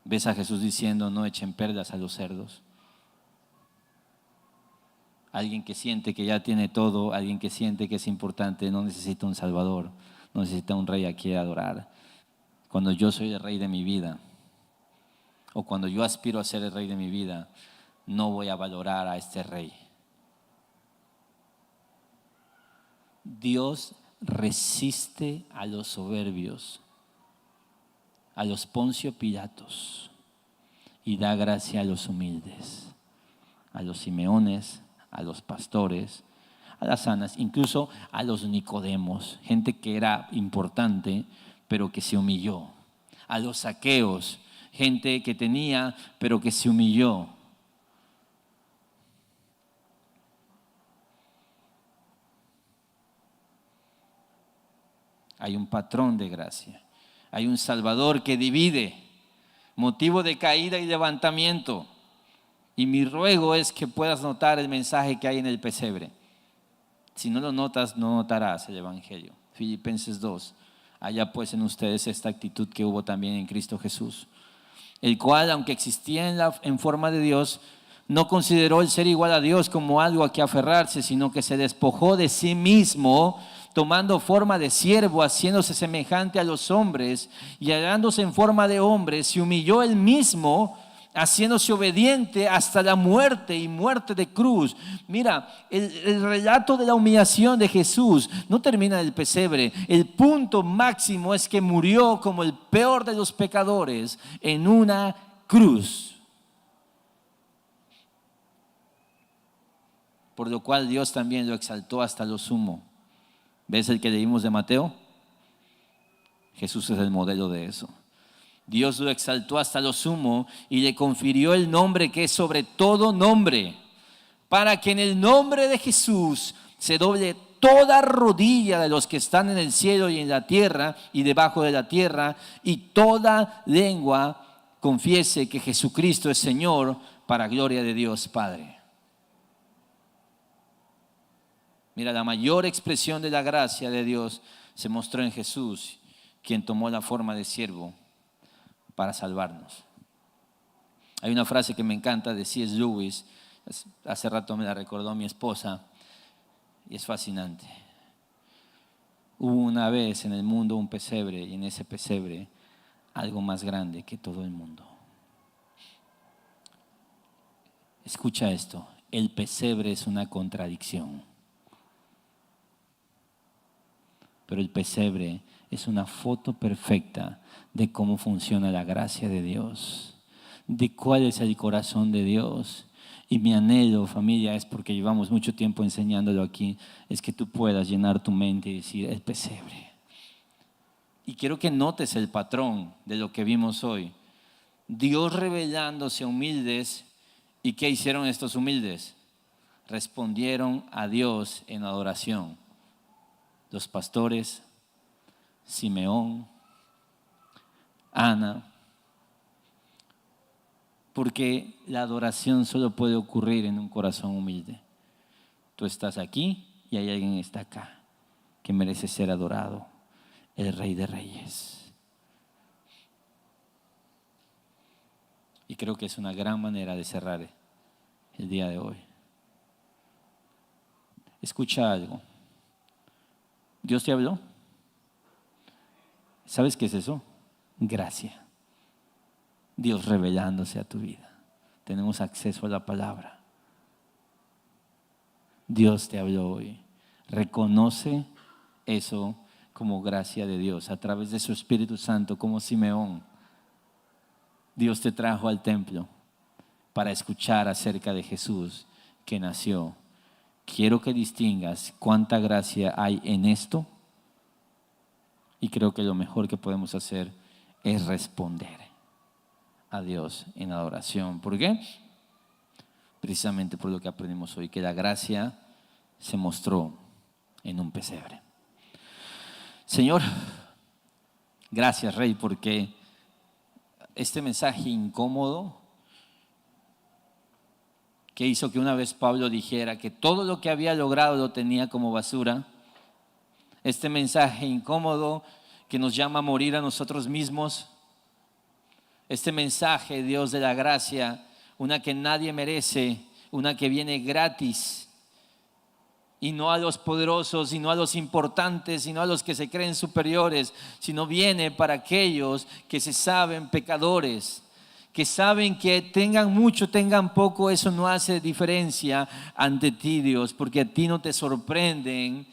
Ves a Jesús diciendo, no echen perlas a los cerdos. Alguien que siente que ya tiene todo, alguien que siente que es importante, no necesita un salvador, no necesita un rey a quien adorar. Cuando yo soy el rey de mi vida, o cuando yo aspiro a ser el rey de mi vida, no voy a valorar a este rey. Dios resiste a los soberbios, a los Poncio Pilatos, y da gracia a los humildes, a los Simeones, a los pastores, a las sanas, incluso a los Nicodemos, gente que era importante, pero que se humilló, a los Zaqueos, gente que tenía, pero que se humilló. Hay un patrón de gracia, hay un Salvador que divide, motivo de caída y levantamiento. Y mi ruego es que puedas notar el mensaje que hay en el pesebre. Si no lo notas, no notarás el Evangelio. Filipenses 2. Haya pues en ustedes esta actitud que hubo también en Cristo Jesús, el cual, aunque existía en forma de Dios, no consideró el ser igual a Dios como algo a que aferrarse, sino que se despojó de sí mismo, tomando forma de siervo, haciéndose semejante a los hombres, y hallándose en forma de hombre, se humilló él mismo, haciéndose obediente hasta la muerte y muerte de cruz. Mira, el relato de la humillación de Jesús no termina en el pesebre. El punto máximo es que murió como el peor de los pecadores en una cruz. Por lo cual Dios también lo exaltó hasta lo sumo. ¿Ves el que leímos de Mateo? Jesús es el modelo de eso. Dios lo exaltó hasta lo sumo y le confirió el nombre que es sobre todo nombre, para que en el nombre de Jesús se doble toda rodilla de los que están en el cielo y en la tierra y debajo de la tierra, y toda lengua confiese que Jesucristo es Señor, para gloria de Dios Padre. Mira, la mayor expresión de la gracia de Dios se mostró en Jesús, quien tomó la forma de siervo para salvarnos. Hay una frase que me encanta de C.S. Lewis, hace rato me la recordó mi esposa, y es fascinante. Hubo una vez en el mundo un pesebre, y en ese pesebre algo más grande que todo el mundo. Escucha esto, el pesebre es una contradicción, pero el pesebre es una foto perfecta de cómo funciona la gracia de Dios, de cuál es el corazón de Dios. Y mi anhelo, familia, es, porque llevamos mucho tiempo enseñándolo aquí, es que tú puedas llenar tu mente y decir, el pesebre. Y quiero que notes el patrón de lo que vimos hoy. Dios revelándose a humildes. ¿Y qué hicieron estos humildes? Respondieron a Dios en adoración. Los pastores, Simeón, Ana, porque la adoración solo puede ocurrir en un corazón humilde. Tú estás aquí y hay alguien que está acá que merece ser adorado, el Rey de Reyes. Y creo que es una gran manera de cerrar el día de hoy. Escucha algo. ¿Dios te habló? ¿Sabes qué es eso? Gracia. Dios revelándose a tu vida. Tenemos acceso a la palabra. Dios te habló hoy. Reconoce eso como gracia de Dios a través de su Espíritu Santo, como Simeón. Dios te trajo al templo para escuchar acerca de Jesús que nació. Quiero que distingas cuánta gracia hay en esto, y creo que lo mejor que podemos hacer es responder a Dios en adoración. ¿Por qué? Precisamente por lo que aprendimos hoy, que la gracia se mostró en un pesebre. Señor, gracias, Rey, porque este mensaje incómodo que hizo que una vez Pablo dijera que todo lo que había logrado lo tenía como basura, este mensaje incómodo que nos llama a morir a nosotros mismos, este mensaje, Dios de la gracia, una que nadie merece, una que viene gratis, y no a los poderosos, y no a los importantes, y no a los que se creen superiores, sino viene para aquellos que se saben pecadores, que saben que tengan mucho, tengan poco, eso no hace diferencia ante ti, Dios, porque a ti no te sorprenden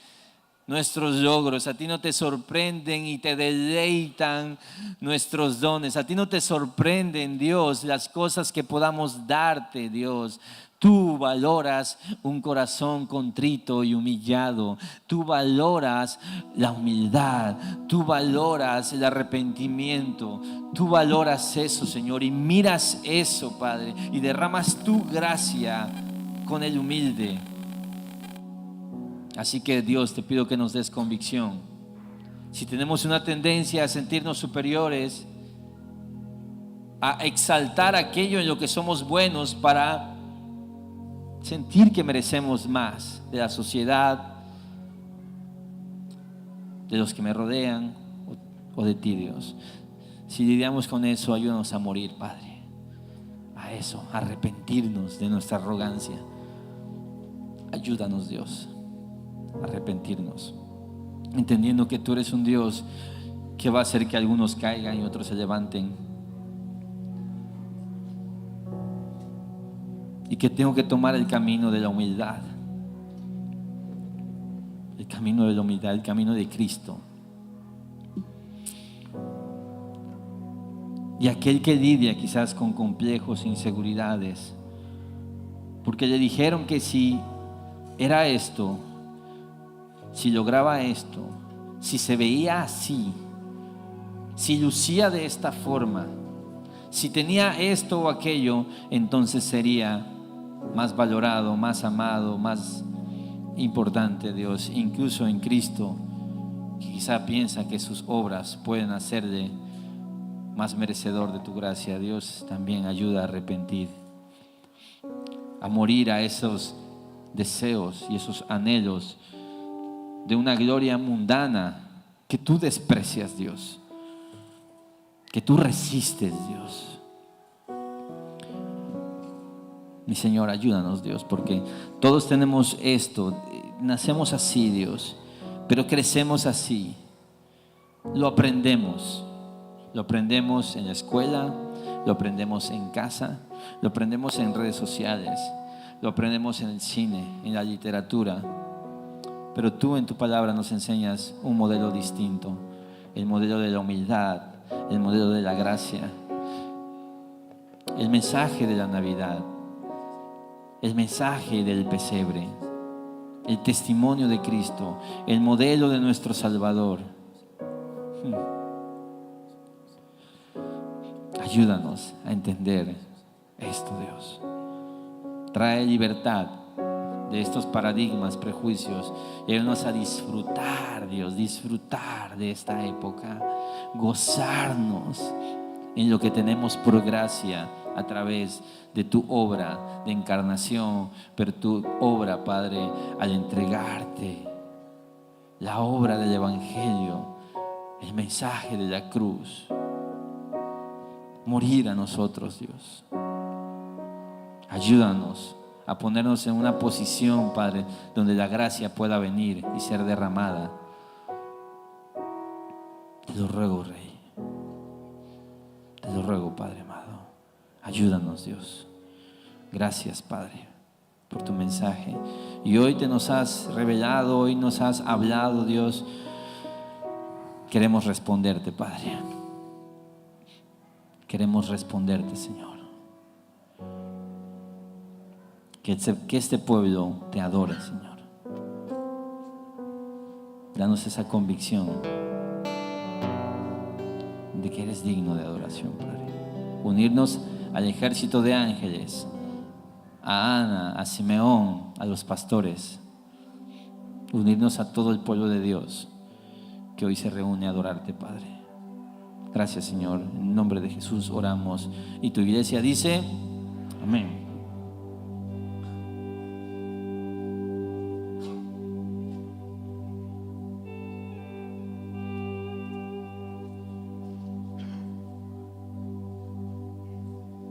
nuestros logros, a ti no te sorprenden y te deleitan nuestros dones, a ti no te sorprenden, Dios, las cosas que podamos darte, Dios. Tú valoras un corazón contrito y humillado. Tú valoras la humildad. Tú valoras el arrepentimiento. Tú valoras eso, Señor, y miras eso, Padre, y derramas tu gracia con el humilde. Así que, Dios, te pido que nos des convicción. Si tenemos una tendencia a sentirnos superiores, a exaltar aquello en lo que somos buenos para sentir que merecemos más de la sociedad, de los que me rodean o de ti, Dios. Si lidiamos con eso, ayúdanos a morir, Padre, a eso, a arrepentirnos de nuestra arrogancia. Ayúdanos, Dios, a arrepentirnos, entendiendo que tú eres un Dios que va a hacer que algunos caigan y otros se levanten, y que tengo que tomar el camino de la humildad, el camino de la humildad, el camino de Cristo. Y aquel que lidia quizás con complejos, inseguridades, porque le dijeron que si era esto, si lograba esto, si se veía así, si lucía de esta forma, si tenía esto o aquello, entonces sería más valorado, más amado, más importante, Dios. Incluso en Cristo, que quizá piensa que sus obras pueden hacerle más merecedor de tu gracia. Dios, también ayuda a arrepentir, a morir a esos deseos y esos anhelos de una gloria mundana que tú desprecias, Dios, que tú resistes, Dios. Mi Señor, ayúdanos, Dios, porque todos tenemos esto, nacemos así, Dios, pero crecemos así. Lo aprendemos en la escuela, lo aprendemos en casa, lo aprendemos en redes sociales, lo aprendemos en el cine, en la literatura. Pero tú en tu palabra nos enseñas un modelo distinto, el modelo de la humildad, el modelo de la gracia, el mensaje de la Navidad, el mensaje del pesebre, el testimonio de Cristo, el modelo de nuestro Salvador. Ayúdanos a entender esto, Dios. Trae libertad de estos paradigmas, prejuicios, y ayúdanos a disfrutar, Dios, disfrutar de esta época, gozarnos en lo que tenemos por gracia a través de tu obra de encarnación, pero tu obra, Padre, al entregarte la obra del Evangelio, el mensaje de la cruz, morir a nosotros, Dios. Ayúdanos a ponernos en una posición, Padre, donde la gracia pueda venir y ser derramada. Te lo ruego, Rey. Te lo ruego, Padre amado. Ayúdanos, Dios. Gracias, Padre, por tu mensaje. Y hoy te nos has revelado, hoy nos has hablado, Dios. Queremos responderte, Padre. Queremos responderte, Señor. Que este pueblo te adore, Señor. Danos esa convicción de que eres digno de adoración, Padre. Unirnos al ejército de ángeles, a Ana, a Simeón, a los pastores. Unirnos a todo el pueblo de Dios que hoy se reúne a adorarte, Padre. Gracias, Señor. En nombre de Jesús oramos. Y tu iglesia dice, amén.